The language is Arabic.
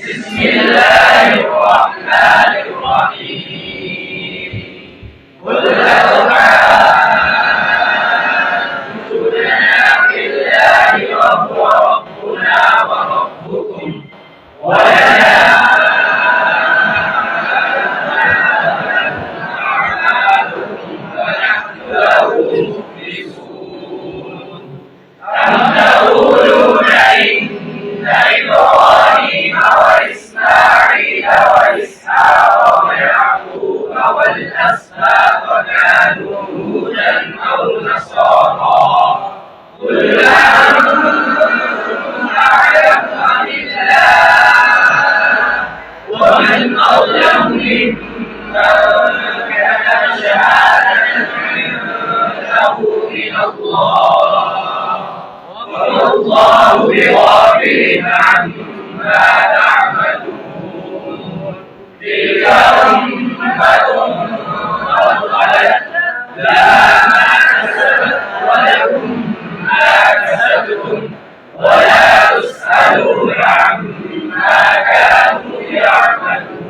بسم الله الرحمن الرحيم. قل أطعتنا بالله وهو ربنا وربكم ولنا أعمالكم ونحن له مخلصون. أم تقولون إن إبراهيم وإسماعيل وإسحاق ويعقوب والأسباط كانوا هودا أو نصارى؟ قل أنتم أعلم أم الله؟ ومن أظلم ممن كتم شهادة عنده من الله وما الله بغافل عما تعملون. تلك أمة قد خلت لها ما كسبت ولكم ما كسبتم ولا تسألون عما كانوا يعملون.